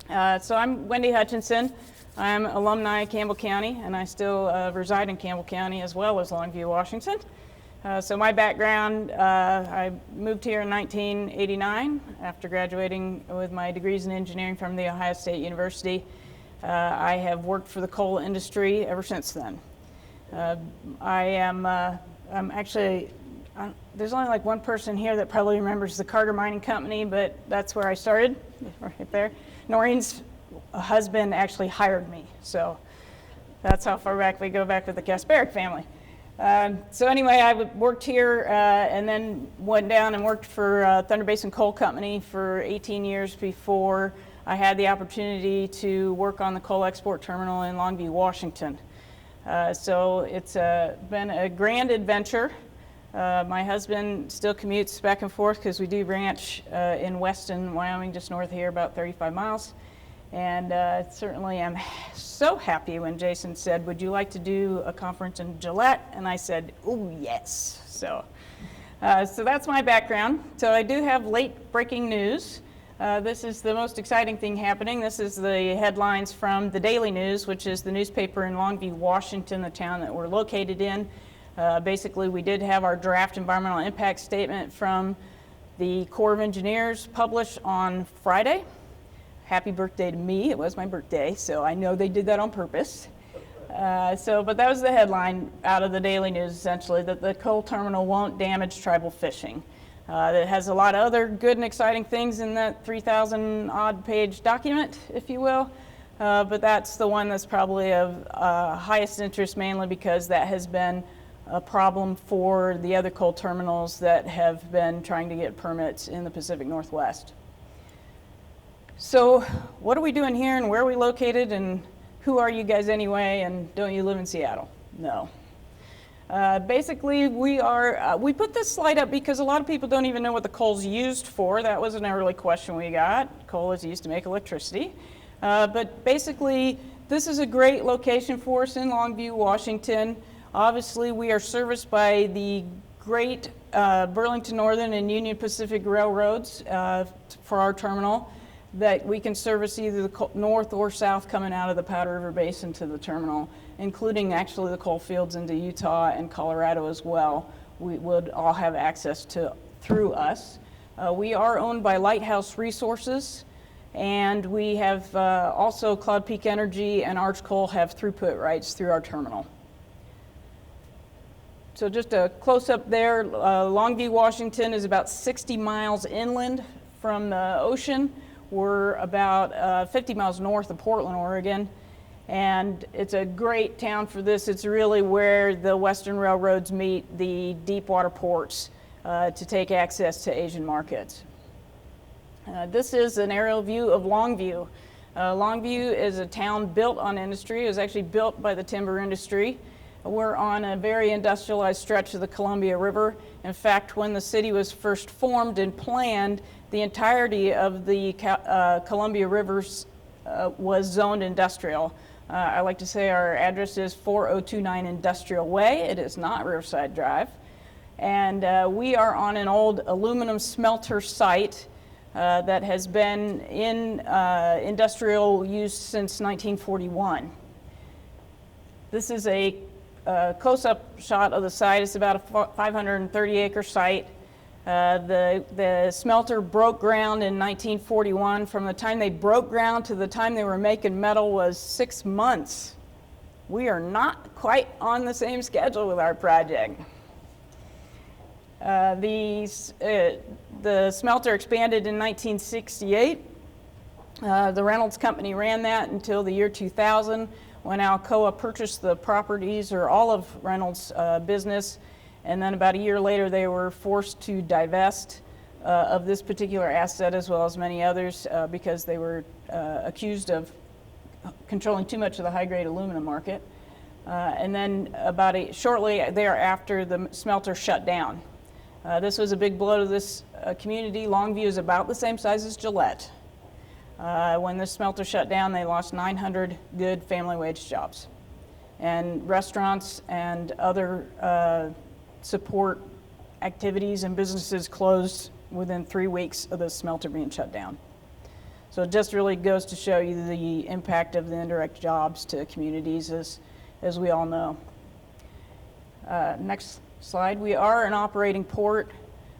So I'm Wendy Hutchinson. I'm alumni Campbell County, and I still reside in Campbell County as well as Longview, Washington. So my background, I moved here in 1989 after graduating with my degrees in engineering from The Ohio State University. I have worked for the coal industry ever since then. I'm actually, there's only like one person here that probably remembers the Carter Mining Company, but that's where I started, right there. Noreen's husband actually hired me, so that's how far back we go back with the Kasperick family. So anyway, I worked here and then went down and worked for Thunder Basin Coal Company for 18 years before I had the opportunity to work on the coal export terminal in Longview, Washington. So it's been a grand adventure. My husband still commutes back and forth because we do ranch in Weston, Wyoming, just north of here, about 35 miles. And certainly am so happy when Jason said, "Would you like to do a conference in Gillette?" And I said, "Oh, yes." So that's my background. So I do have late breaking news. This is the most exciting thing happening. This is the headlines from the Daily News, which is the newspaper in Longview, Washington, the town that we're located in. Basically, we did have our draft environmental impact statement from the Corps of Engineers published on Friday. Happy birthday to me. It was my birthday, so I know they did that on purpose. But that was the headline out of the Daily News, essentially, that the coal terminal won't damage tribal fishing. It has a lot of other good and exciting things in that 3,000 odd page document, if you will. But that's the one that's probably of highest interest, mainly because that has been a problem for the other coal terminals that have been trying to get permits in the Pacific Northwest. So what are we doing here, and where are we located, and who are you guys anyway, and don't you live in Seattle? No. Basically, we put this slide up because a lot of people don't even know what the coal's used for. That was an early question we got. Coal is used to make electricity. But basically, this is a great location for us in Longview, Washington. Obviously, we are serviced by the great Burlington Northern and Union Pacific railroads for our terminal, that we can service either the north or south coming out of the Powder River Basin to the terminal, including actually the coal fields into Utah and Colorado as well. We would all have access to through us. We are owned by Lighthouse Resources, and we have also Cloud Peak Energy and Arch Coal have throughput rights through our terminal. So just a close-up there, Longview, Washington is about 60 miles inland from the ocean. We're about 50 miles north of Portland, Oregon, and it's a great town for this. It's really where the Western railroads meet the deep water ports to take access to Asian markets. This is an aerial view of Longview. Longview is a town built on industry. It was actually built by the timber industry. We're on a very industrialized stretch of the Columbia River. In fact, when the city was first formed and planned, the entirety of the Columbia Rivers was zoned industrial. I like to say our address is 4029 Industrial Way. It is not Riverside Drive. And we are on an old aluminum smelter site that has been in industrial use since 1941. This is a close-up shot of the site. It's about a 530-acre site. The smelter broke ground in 1941. From the time they broke ground to the time they were making metal was 6 months. We are not quite on the same schedule with our project. The smelter expanded in 1968. The Reynolds Company ran that until the year 2000, when Alcoa purchased the properties, or all of Reynolds' business, and then about a year later they were forced to divest of this particular asset as well as many others because they were accused of controlling too much of the high-grade aluminum market. And then shortly thereafter, the smelter shut down. This was a big blow to this community. Longview is about the same size as Gillette. When the smelter shut down, they lost 900 good family wage jobs. And restaurants and other support activities and businesses closed within 3 weeks of the smelter being shut down. So it just really goes to show you the impact of the indirect jobs to communities, as we all know. Next slide. We are an operating port.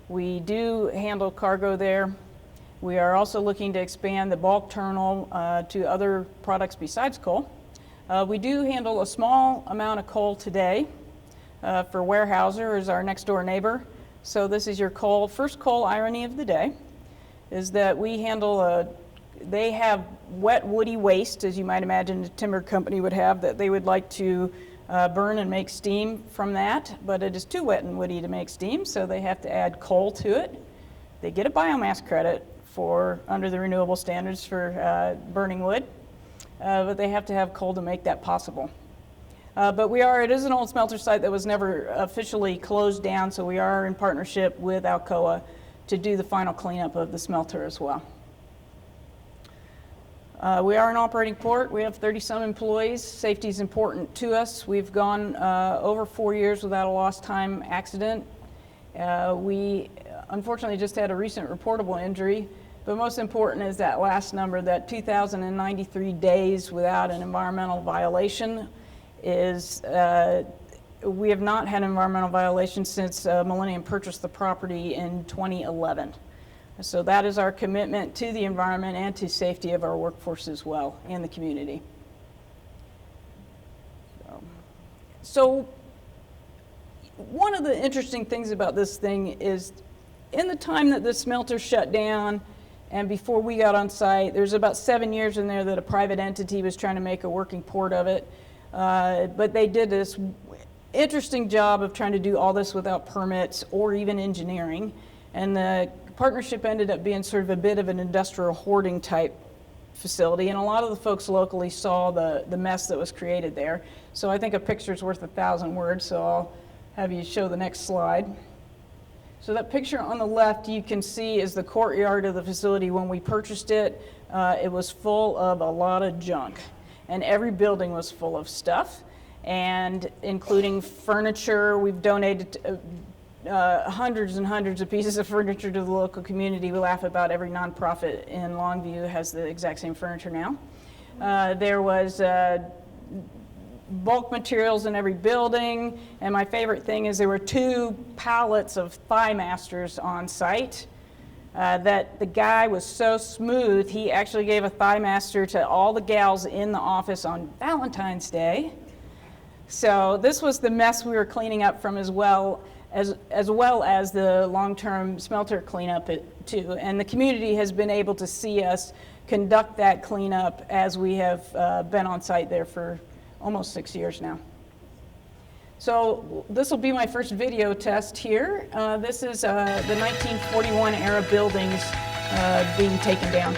We do handle cargo there. We are also looking to expand the bulk terminal to other products besides coal. We do handle a small amount of coal today for Weyerhaeuser, is our next door neighbor. So this is your coal. First coal irony of the day is that we handle they have wet woody waste, as you might imagine a timber company would have, that they would like to burn and make steam from that, but it is too wet and woody to make steam, so they have to add coal to it. They get a biomass credit under the renewable standards for burning wood, but they have to have coal to make that possible. But it is an old smelter site that was never officially closed down, so we are in partnership with Alcoa to do the final cleanup of the smelter as well. We are an operating port. We have 30-some employees. Safety is important to us. We've gone over 4 years without a lost time accident. We unfortunately just had a recent reportable injury, but most important is that last number, that 2,093 days without an environmental violation is, we have not had an environmental violation since Millennium purchased the property in 2011. So that is our commitment to the environment and to safety of our workforce as well and the community. So one of the interesting things about this thing is in the time that the smelter shut down and before we got on site, there's about 7 years in there that a private entity was trying to make a working port of it. But they did this interesting job of trying to do all this without permits or even engineering. And the partnership ended up being sort of a bit of an industrial hoarding type facility, and a lot of the folks locally saw the mess that was created there. So I think a picture's worth 1,000 words, so I'll have you show the next slide. So that picture on the left you can see is the courtyard of the facility. When we purchased it, it was full of a lot of junk, and every building was full of stuff, and including furniture. We've donated hundreds and hundreds of pieces of furniture to the local community. We laugh about every nonprofit in Longview has the exact same furniture now. There was bulk materials in every building, and my favorite thing is there were 2 pallets of Thigh Masters on site. That the guy was so smooth, he actually gave a Thigh Master to all the gals in the office on Valentine's Day. So this was the mess we were cleaning up from as well as the long-term smelter cleanup too. And the community has been able to see us conduct that cleanup as we have been on site there for almost 6 years now. So this will be my first video test here. This is the 1941 era buildings being taken down.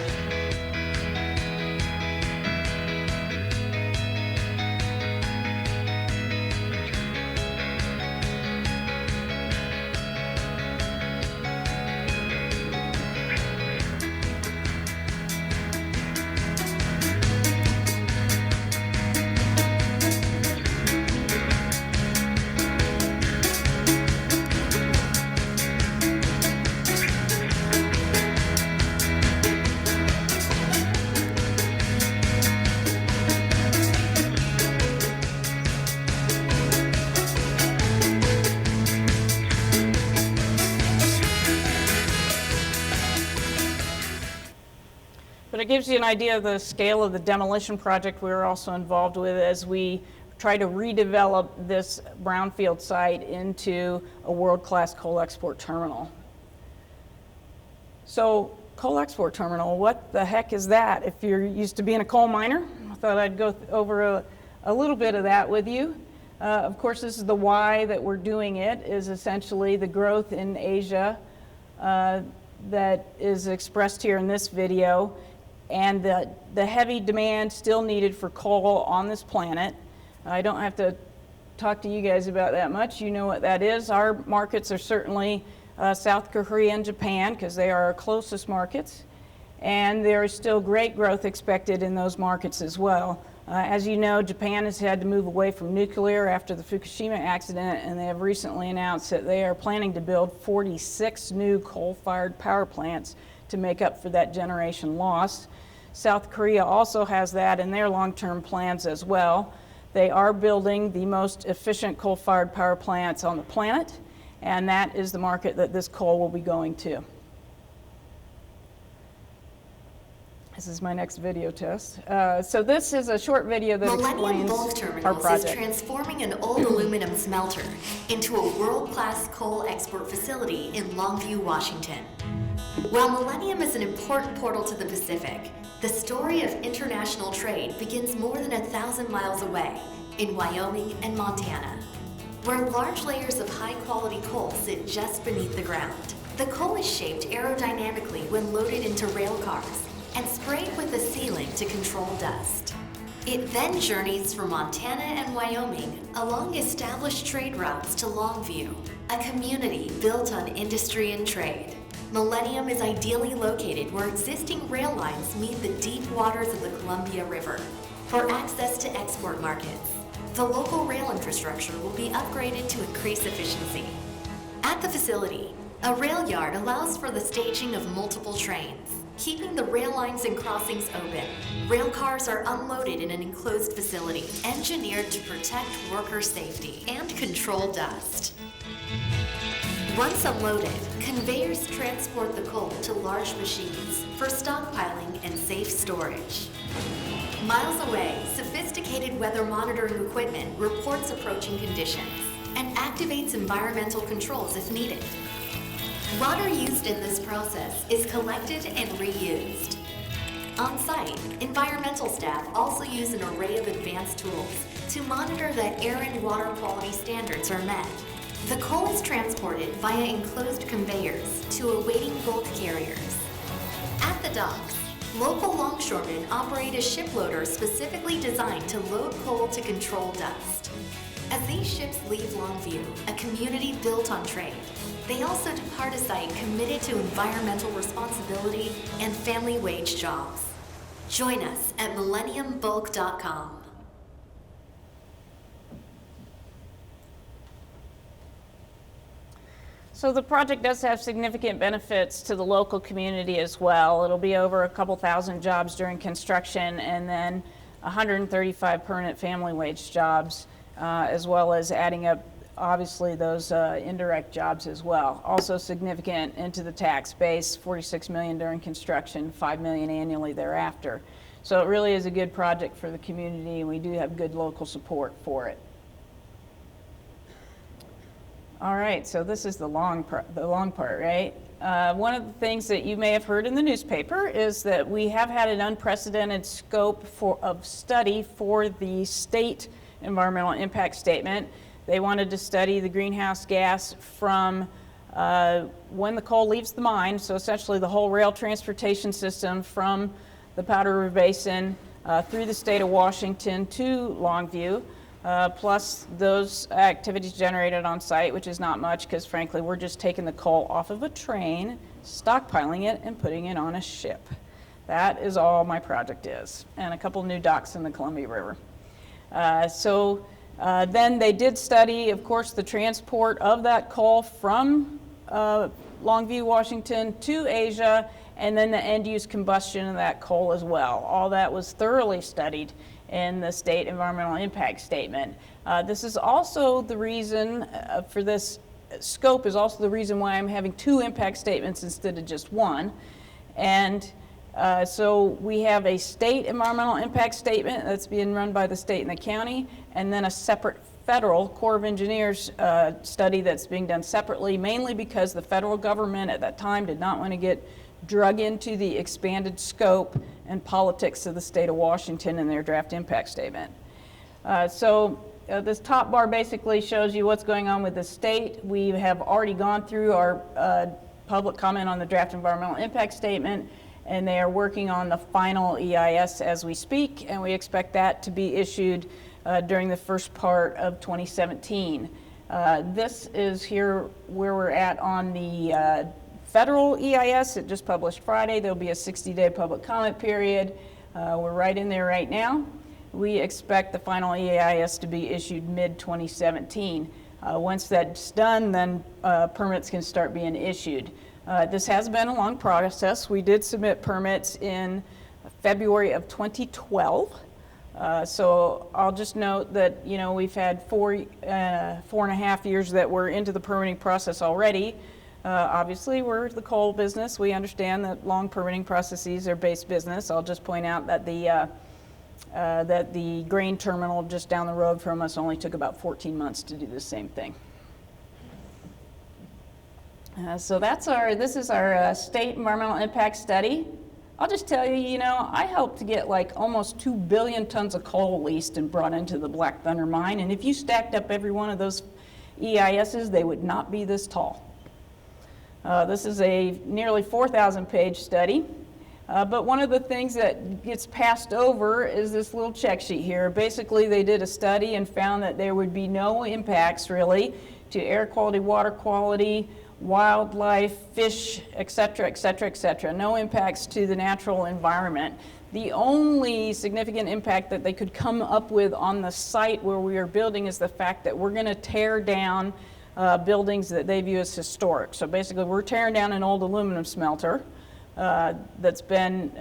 But it gives you an idea of the scale of the demolition project we were also involved with as we try to redevelop this brownfield site into a world-class coal export terminal. So coal export terminal, what the heck is that? If you're used to being a coal miner, I thought I'd go over a little bit of that with you. Of course, this is the why that we're doing it, is essentially the growth in Asia that is expressed here in this video, and the heavy demand still needed for coal on this planet. I don't have to talk to you guys about that much. You know what that is. Our markets are certainly South Korea and Japan, because they are our closest markets, and there is still great growth expected in those markets as well. As you know, Japan has had to move away from nuclear after the Fukushima accident, and they have recently announced that they are planning to build 46 new coal-fired power plants to make up for that generation loss. South Korea also has that in their long-term plans as well. They are building the most efficient coal-fired power plants on the planet, and that is the market that this coal will be going to. This is my next video test. So this is a short video that Millennium explains Bulk our Terminals project. is transforming an old aluminum smelter into a world-class coal export facility in Longview, Washington. While Millennium is an important portal to the Pacific, the story of international trade begins more than 1,000 miles away in Wyoming and Montana, where large layers of high-quality coal sit just beneath the ground. The coal is shaped aerodynamically when loaded into rail cars and sprayed with a sealant to control dust. It then journeys from Montana and Wyoming along established trade routes to Longview, a community built on industry and trade. Millennium is ideally located where existing rail lines meet the deep waters of the Columbia River. For access to export markets, the local rail infrastructure will be upgraded to increase efficiency. At the facility, a rail yard allows for the staging of multiple trains, keeping the rail lines and crossings open. Rail cars are unloaded in an enclosed facility, engineered to protect worker safety and control dust. Once unloaded, conveyors transport the coal to large machines for stockpiling and safe storage. Miles away, sophisticated weather monitoring equipment reports approaching conditions and activates environmental controls if needed. Water used in this process is collected and reused. On site, environmental staff also use an array of advanced tools to monitor that air and water quality standards are met. The coal is transported via enclosed conveyors to awaiting bulk carriers. At the docks, local longshoremen operate a ship loader specifically designed to load coal to control dust. As these ships leave Longview, a community built on trade, they also depart a site committed to environmental responsibility and family wage jobs. Join us at millenniumbulk.com. So the project does have significant benefits to the local community as well. It'll be over a couple thousand jobs during construction, and then 135 permanent family wage jobs, as well as adding up obviously those indirect jobs as well. Also significant into the tax base, $46 million during construction, $5 million annually thereafter. So it really is a good project for the community, and we do have good local support for it. All right, so this is the long part, right? One of the things that you may have heard in the newspaper is that we have had an unprecedented scope of study for the state environmental impact statement. They wanted to study the greenhouse gas from when the coal leaves the mine, so essentially the whole rail transportation system from the Powder River Basin through the state of Washington to Longview, plus those activities generated on site, which is not much because frankly we're just taking the coal off of a train, stockpiling it, and putting it on a ship. That is all my project is, and a couple new docks in the Columbia River. Then they did study, of course, the transport of that coal from Longview, Washington to Asia, and then the end-use combustion of that coal as well. All that was thoroughly studied in the state environmental impact statement. This is also the reason for this scope is also the reason why I'm having two impact statements instead of just one. And so we have a state environmental impact statement that's being run by the state and the county, and then a separate federal Corps of Engineers study that's being done separately, mainly because the federal government at that time did not want to get drug into the expanded scope and politics of the state of Washington in their draft impact statement. This top bar basically shows you what's going on with the state. We have already gone through our public comment on the draft environmental impact statement, and they are working on the final EIS as we speak, and we expect that to be issued during the first part of 2017. This is here where we're at on the federal EIS. It just published Friday. There'll be a 60-day public comment period. We're right in there right now. We expect the final EIS to be issued mid-2017. Once that's done, then permits can start being issued. This has been a long process. We did submit permits in February of 2012. So I'll just note that, you know, we've had 4.5 years that we're into the permitting process already. Obviously, we're the coal business. We understand that long permitting processes are base business. I'll just point out that the grain terminal just down the road from us only took about 14 months to do the same thing. So this is our state environmental impact study. I'll just tell you, you know, I helped to get like almost 2 billion tons of coal leased and brought into the Black Thunder mine, and if you stacked up every one of those EISs, they would not be this tall. This is a nearly 4,000 page study, but one of the things that gets passed over is this little check sheet here. Basically, they did a study and found that there would be no impacts really to air quality, water quality, wildlife, fish, etc., etc., etc. No impacts to the natural environment. The only significant impact that they could come up with on the site where we are building is the fact that we're going to tear down buildings that they view as historic. So basically, we're tearing down an old aluminum smelter that's been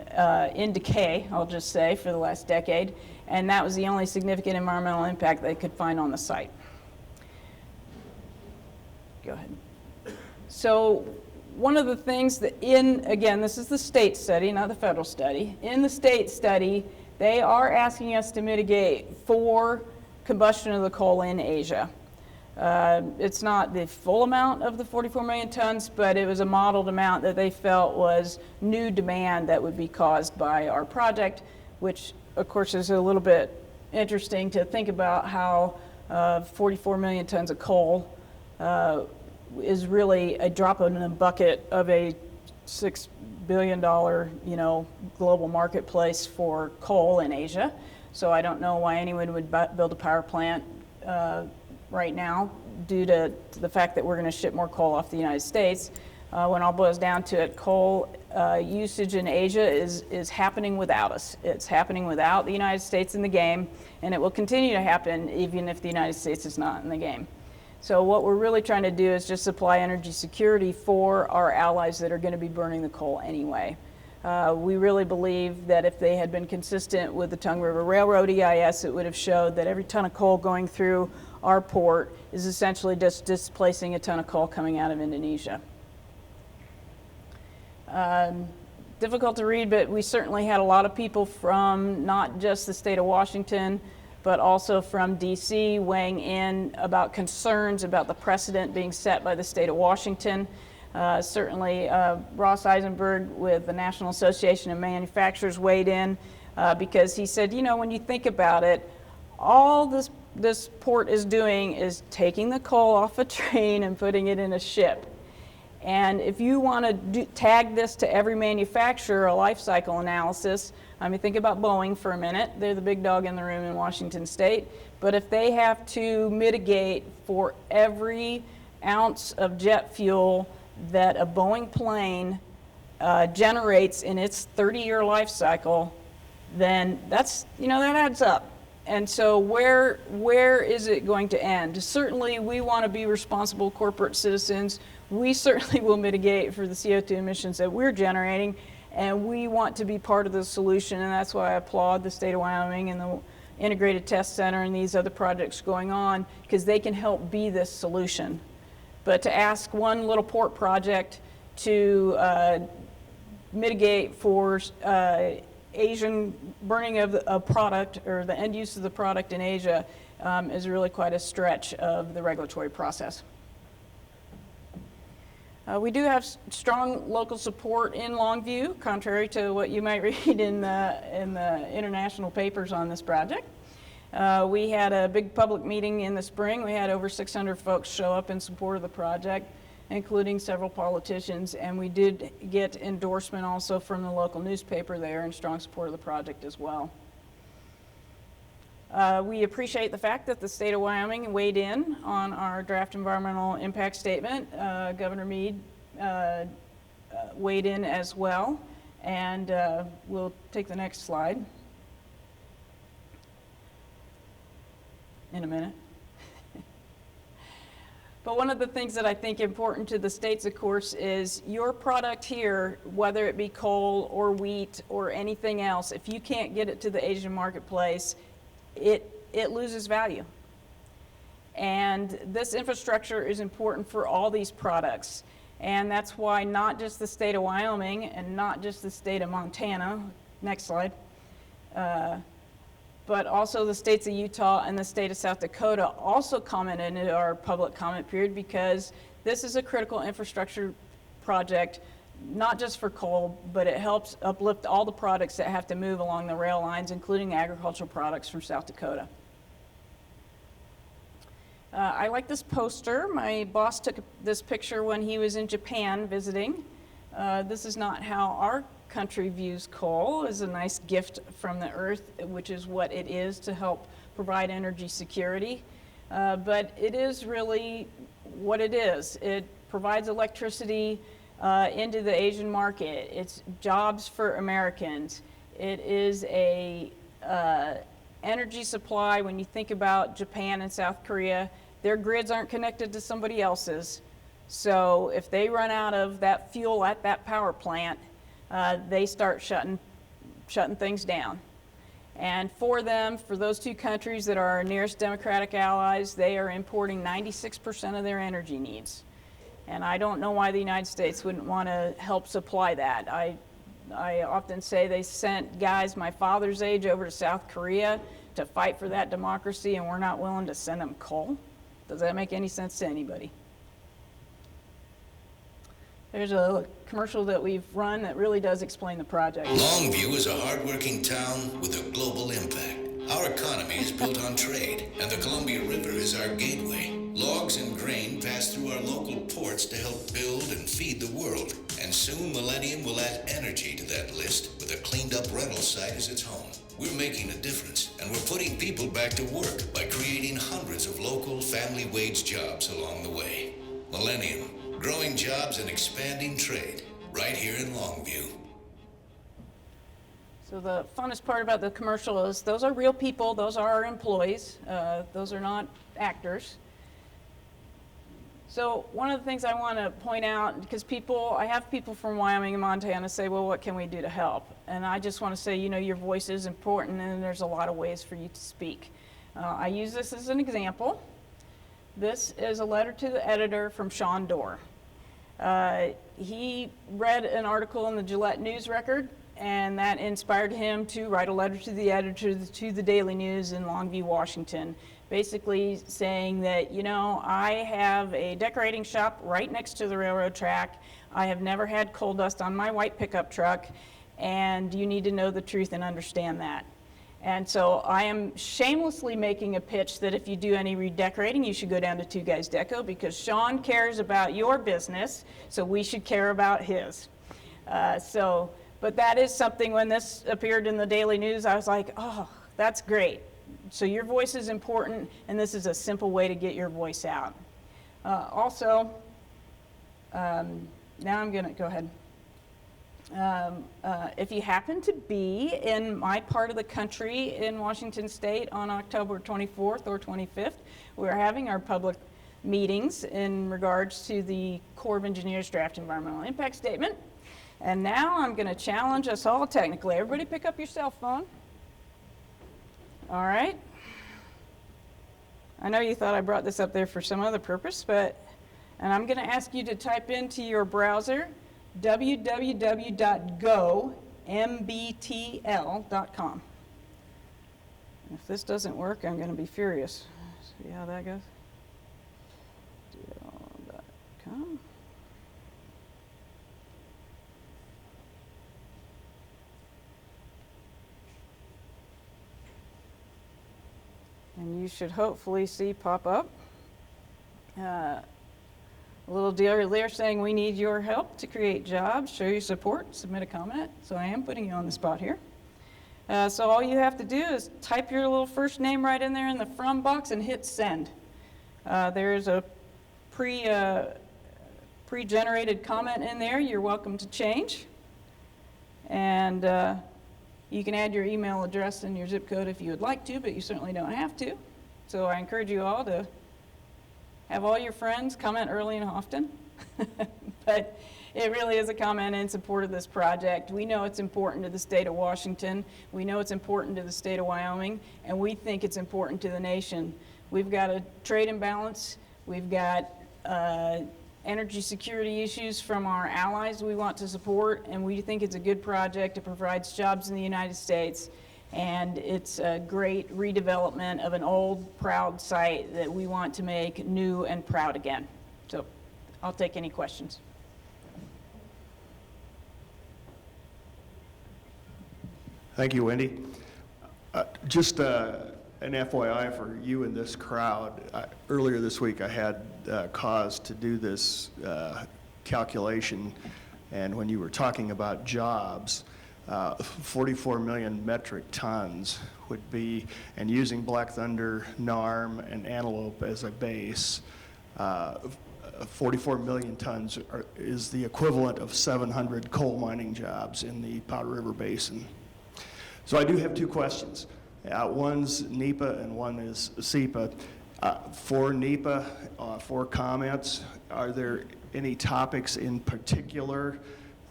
in decay, I'll just say, for the last decade, and that was the only significant environmental impact they could find on the site. Go ahead. So one of the things that again, this is the state study, not the federal study. In the state study, they are asking us to mitigate for combustion of the coal in Asia. It's not the full amount of the 44 million tons, but it was a modeled amount that they felt was new demand that would be caused by our project, which of course is a little bit interesting to think about how 44 million tons of coal is really a drop in the bucket of a $6 billion, you know, global marketplace for coal in Asia. So I don't know why anyone would build a power plant right now due to the fact that we're going to ship more coal off the United States. When all boils down to it, coal usage in Asia is happening without us. It's happening without the United States in the game, and it will continue to happen even if the United States is not in the game. So what we're really trying to do is just supply energy security for our allies that are going to be burning the coal anyway. We really believe that if they had been consistent with the Tongue River Railroad EIS, it would have showed that every ton of coal going through our port is essentially just displacing a ton of coal coming out of Indonesia. Difficult to read, but we certainly had a lot of people from not just the state of Washington, but also from DC weighing in about concerns about the precedent being set by the state of Washington. Certainly Ross Eisenberg with the National Association of Manufacturers weighed in because he said, you know, when you think about it, all this port is doing is taking the coal off a train and putting it in a ship. And if you want to tag this to every manufacturer, a life cycle analysis, I mean, think about Boeing for a minute. They're the big dog in the room in Washington State. But if they have to mitigate for every ounce of jet fuel that a Boeing plane generates in its 30-year life cycle, then that's, you know, that adds up. And so where is it going to end? Certainly we want to be responsible corporate citizens. We certainly will mitigate for the CO2 emissions that we're generating, and we want to be part of the solution, and that's why I applaud the state of Wyoming and the Integrated Test Center and these other projects going on, because they can help be this solution. But to ask one little port project to mitigate for Asian burning of a product or the end use of the product in Asia is really quite a stretch of the regulatory process. We do have strong local support in Longview, contrary to what you might read in the international papers on this project. We had a big public meeting in the spring. We had over 600 folks show up in support of the project, including several politicians, and we did get endorsement also from the local newspaper there in strong support of the project as well. We appreciate the fact that the state of Wyoming weighed in on our draft environmental impact statement. Governor Meade weighed in as well, and we'll take the next slide. in a minute. But one of the things that I think important to the states, of course, is your product here, whether it be coal or wheat or anything else, if you can't get it to the Asian marketplace, it loses value. And this infrastructure is important for all these products. And that's why not just the state of Wyoming and not just the state of Montana, next slide, but also the states of Utah and the state of South Dakota also commented in our public comment period, because this is a critical infrastructure project, not just for coal, but it helps uplift all the products that have to move along the rail lines, including agricultural products from South Dakota. I like this poster. My boss took this picture when he was in Japan visiting. This is not how our country views coal, as a nice gift from the earth, which is what it is to help provide energy security. But it is really what it is. It provides electricity into the Asian market. It's jobs for Americans. It is a energy supply. When you think about Japan and South Korea, their grids aren't connected to somebody else's. So if they run out of that fuel at that power plant, they start shutting things down. And for them, for those two countries that are our nearest democratic allies, they are importing 96% of their energy needs. And I don't know why the United States wouldn't want to help supply that. I often say they sent guys my father's age over to South Korea to fight for that democracy, and we're not willing to send them coal. Does that make any sense to anybody? There's a commercial that we've run that really does explain the project. Longview is a hardworking town with a global impact. Our economy is built on trade, and the Columbia River is our gateway. Logs and grain pass through our local ports to help build and feed the world. And soon Millennium will add energy to that list with a cleaned-up rental site as its home. We're making a difference, and we're putting people back to work by creating hundreds of local family wage jobs along the way. Millennium, growing jobs and expanding trade, right here in Longview. So the funnest part about the commercial is those are real people, those are our employees, those are not actors. So one of the things I want to point out, because I have people from Wyoming and Montana say, well, what can we do to help? And I just want to say, your voice is important, and there's a lot of ways for you to speak. I use this as an example. This is a letter to the editor from Sean Dorr. He read an article in the Gillette News Record, and that inspired him to write a letter to the editor to the Daily News in Longview, Washington, basically saying that, I have a decorating shop right next to the railroad track. I have never had coal dust on my white pickup truck, and you need to know the truth and understand that. And so I am shamelessly making a pitch that if you do any redecorating, you should go down to Two Guys Deco, because Sean cares about your business, so we should care about his. But that is something, when this appeared in the Daily News, I was like, oh, that's great. So your voice is important, and this is a simple way to get your voice out. Now I'm going to go ahead. If you happen to be in my part of the country in Washington State on October 24th or 25th, we're having our public meetings in regards to the Corps of Engineers draft environmental impact statement. And now I'm going to challenge us all technically. Everybody pick up your cell phone. All right. I know you thought I brought this up there for some other purpose, and I'm going to ask you to type into your browser www.gombtl.com. If this doesn't work, I'm going to be furious. See how that goes? .com. And you should hopefully see pop up a little deal there saying we need your help to create jobs, show your support, submit a comment. So I am putting you on the spot here. So all you have to do is type your little first name right in there in the from box and hit send. There's a pre-generated comment in there you're welcome to change. And you can add your email address and your zip code if you would like to, but you certainly don't have to. So I encourage you all to have all your friends comment early and often. But it really is a comment in support of this project. We know it's important to the state of Washington. We know it's important to the state of Wyoming, and we think it's important to the nation. We've got a trade imbalance. We've got energy security issues from our allies we want to support, and we think it's a good project. It provides jobs in the United States, and it's a great redevelopment of an old, proud site that we want to make new and proud again. So I'll take any questions. Thank you, Wendy. Just an FYI for you and this crowd, earlier this week I had cause to do this calculation, and when you were talking about jobs, 44 million metric tons would be, and using Black Thunder, NARM, and Antelope as a base, 44 million tons is the equivalent of 700 coal mining jobs in the Powder River Basin. So I do have two questions. One's NEPA and one is SEPA. For NEPA, for comments, are there any topics in particular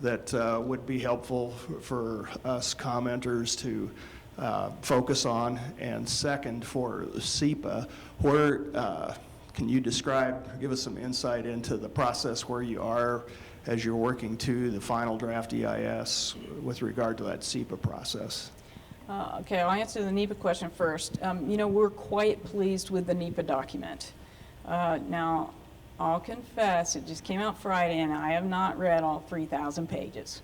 that would be helpful for us commenters to focus on? And second, for SEPA, where can you give us some insight into the process where you are as you're working to the final draft EIS with regard to that SEPA process? Okay, I'll answer the NEPA question first. We're quite pleased with the NEPA document. Now, I'll confess, it just came out Friday, and I have not read all 3,000 pages.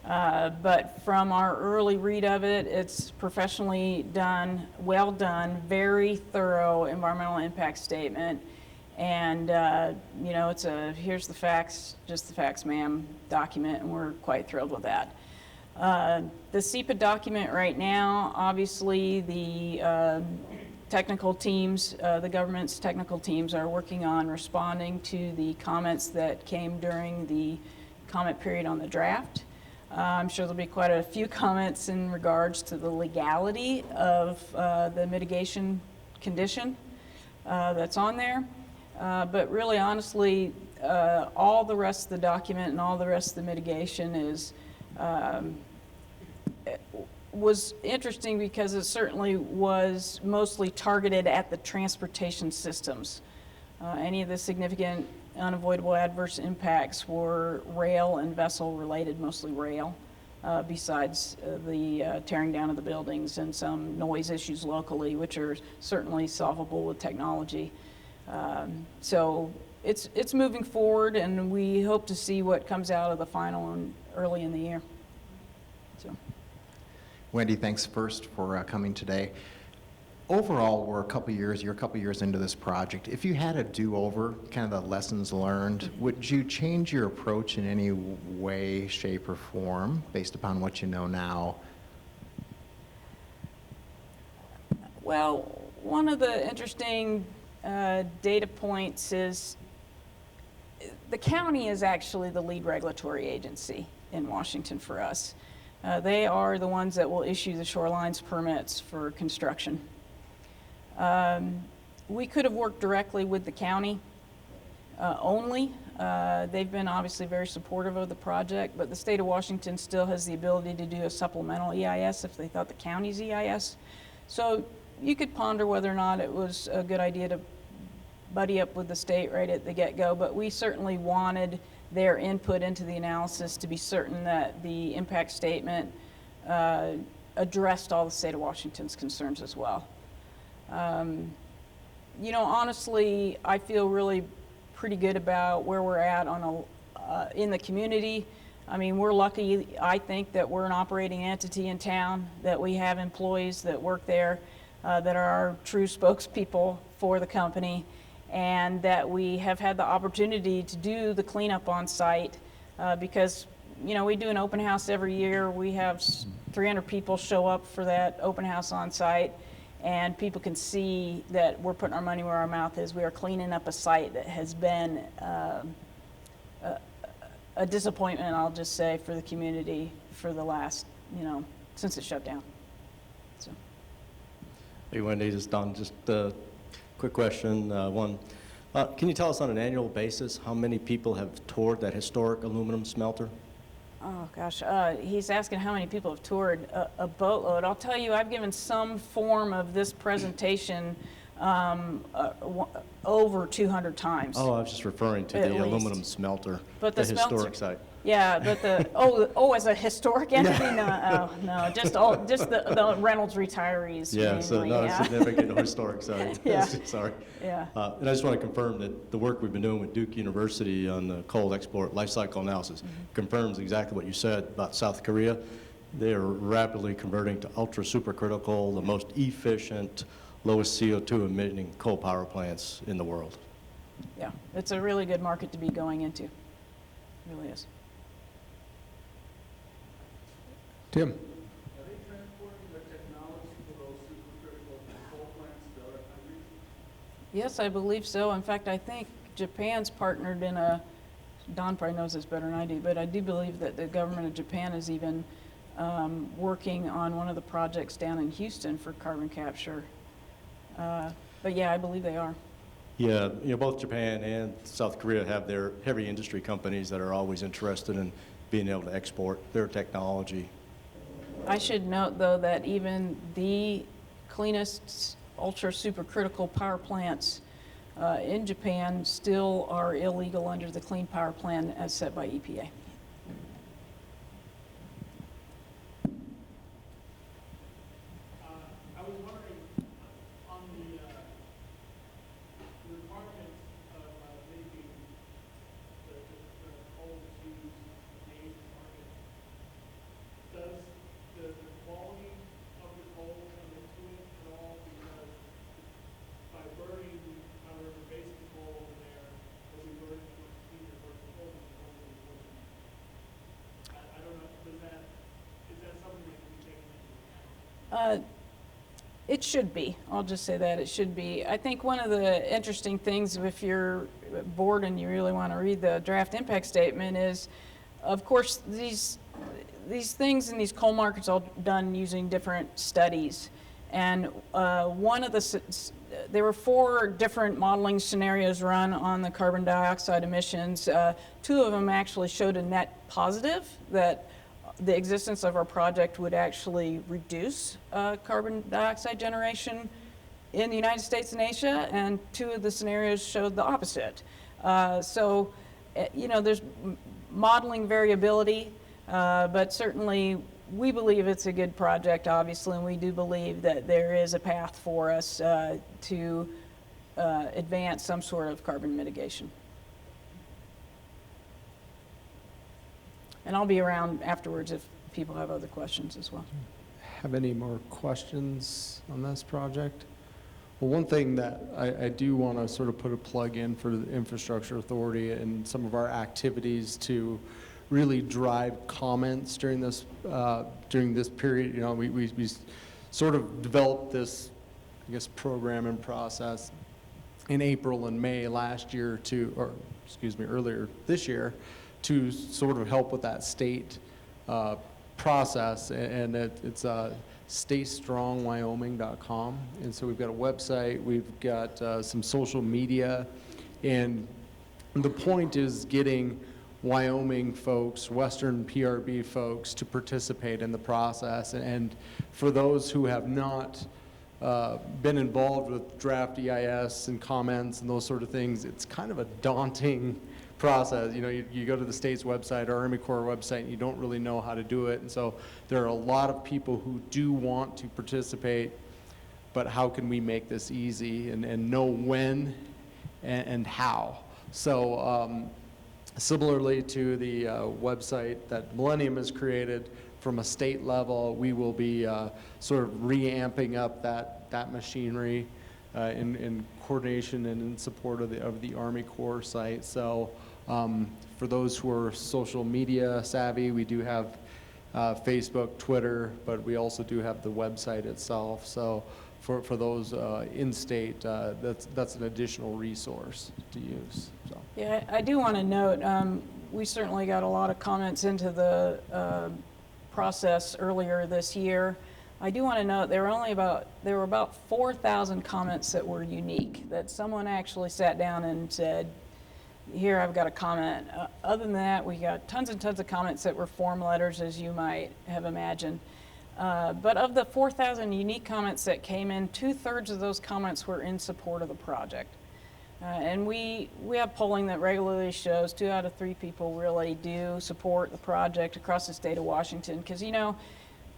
But from our early read of it, it's professionally done, well done, very thorough environmental impact statement. And, it's a here's the facts, just the facts, ma'am document, and we're quite thrilled with that. The SEPA document right now, obviously the technical teams, the government's technical teams are working on responding to the comments that came during the comment period on the draft. I'm sure there'll be quite a few comments in regards to the legality of the mitigation condition that's on there. But really, honestly, all the rest of the document and all the rest of the mitigation was interesting because it certainly was mostly targeted at the transportation systems. Any of the significant unavoidable adverse impacts were rail and vessel related, mostly rail, besides the tearing down of the buildings and some noise issues locally, which are certainly solvable with technology. So it's moving forward, and we hope to see what comes out of the final early in the year. So. Wendy, thanks first for coming today. Overall, you're a couple years into this project. If you had a do-over, kind of the lessons learned, would you change your approach in any way, shape, or form based upon what you know now? Well, one of the interesting data points is the county is actually the lead regulatory agency in Washington for us. They are the ones that will issue the shorelines permits for construction. We could have worked directly with the county only. They've been obviously very supportive of the project, but the state of Washington still has the ability to do a supplemental EIS if they thought the county's EIS. So you could ponder whether or not it was a good idea to buddy up with the state right at the get-go, but we certainly wanted their input into the analysis to be certain that the impact statement addressed all the state of Washington's concerns as well. Honestly, I feel really pretty good about where we're at in the community. I mean, we're lucky, I think, that we're an operating entity in town, that we have employees that work there, that are our true spokespeople for the company, and that we have had the opportunity to do the cleanup on site because, we do an open house every year. We have 300 people show up for that open house on site, and people can see that we're putting our money where our mouth is. We are cleaning up a site that has been a disappointment, I'll just say, for the community for the last, since it shut down. So. Hey, Wendy, this is Don. Just Quick question, one. Can you tell us on an annual basis how many people have toured that historic aluminum smelter? Oh, gosh, he's asking how many people have toured a boatload. I'll tell you, I've given some form of this presentation over 200 times. Oh, I was just referring to At the least. aluminum smelter, But the the historic smelter- site. Yeah, but as a historic entity? No, just the Reynolds retirees Yeah, so mainly, not a yeah. significant historic site. Yeah. Sorry. Yeah. And I just want to confirm that the work we've been doing with Duke University on the coal export life cycle analysis confirms exactly what you said about South Korea. They are rapidly converting to ultra supercritical, the most efficient, lowest CO2 emitting coal power plants in the world. Yeah, it's a really good market to be going into. It really is. Tim? Are they transporting the technology for those supercritical coal plants to other countries? Yes, I believe so. In fact, I think Japan's partnered in Don probably knows this better than I do, but I do believe that the government of Japan is even working on one of the projects down in Houston for carbon capture. But yeah, I believe they are. Yeah, both Japan and South Korea have their heavy industry companies that are always interested in being able to export their technology. I should note, though, that even the cleanest ultra supercritical power plants in Japan still are illegal under the Clean Power Plan as set by EPA. I was wondering on the requirements of making the coal to the Asian market, does the quality of the coal come into it at all? Because by burning our basic coal over there, we'll be burning much cleaner versus coal than coal is working. I don't know, is that something that can be taken into account? It should be. I'll just say that it should be. I think one of the interesting things, if you're bored and you really want to read the draft impact statement, is, of course, these things in these coal markets are all done using different studies. And there were 4 different modeling scenarios run on the carbon dioxide emissions. 2 of them actually showed a net positive, that the existence of our project would actually reduce carbon dioxide generation in the United States and Asia, and 2 of the scenarios showed the opposite. There's modeling variability, but certainly we believe it's a good project, obviously, and we do believe that there is a path for us to advance some sort of carbon mitigation. And I'll be around afterwards if people have other questions as well. Have any more questions on this project? Well, one thing that I do want to sort of put a plug in for the Infrastructure Authority and some of our activities to really drive comments during this period. We sort of developed this, I guess, program and process in April and May last year earlier this year, to sort of help with that state process, and it's staystrongwyoming.com. And so we've got a website, we've got some social media, and the point is getting Wyoming folks, Western PRB folks, to participate in the process. And for those who have not been involved with draft EIS and comments and those sort of things, it's kind of a daunting process. You go to the state's website or Army Corps website and you don't really know how to do it. And so there are a lot of people who do want to participate, but how can we make this easy and know when and how? So similarly to the website that Millennium has created, from a state level, we will be sort of reamping up that machinery in coordination and in support of the Army Corps site. So for those who are social media savvy, we do have Facebook, Twitter, but we also do have the website itself. So for those in-state, that's an additional resource to use. So. Yeah, I do want to note, we certainly got a lot of comments into the process earlier this year. I do want to note, there were about 4,000 comments that were unique, that someone actually sat down and said, here, I've got a comment. Other than that, we got tons and tons of comments that were form letters, as you might have imagined. But of the 4,000 unique comments that came in, 2/3 of those comments were in support of the project. And we have polling that regularly shows 2 out of 3 people really do support the project across the state of Washington. Because, you know,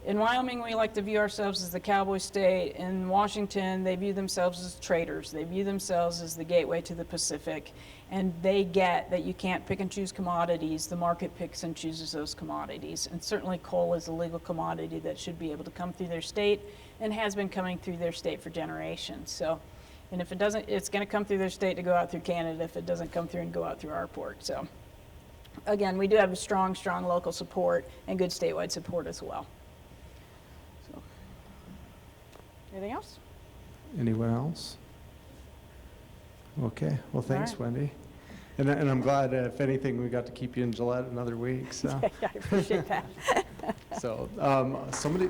in Wyoming, we like to view ourselves as the cowboy state. In Washington, they view themselves as traders. They view themselves as the gateway to the Pacific. And they get that you can't pick and choose commodities. The market picks and chooses those commodities. And certainly coal is a legal commodity that should be able to come through their state and has been coming through their state for generations. So, and if it doesn't, it's going to come through their state to go out through Canada if it doesn't come through and go out through our port. So, again, we do have a strong, strong local support and good statewide support as well. So, anything else? Anyone else? Okay, well, thanks, right. Wendy. And I'm glad, if anything, we got to keep you in Gillette another week, so. Yeah, I appreciate that. So, somebody,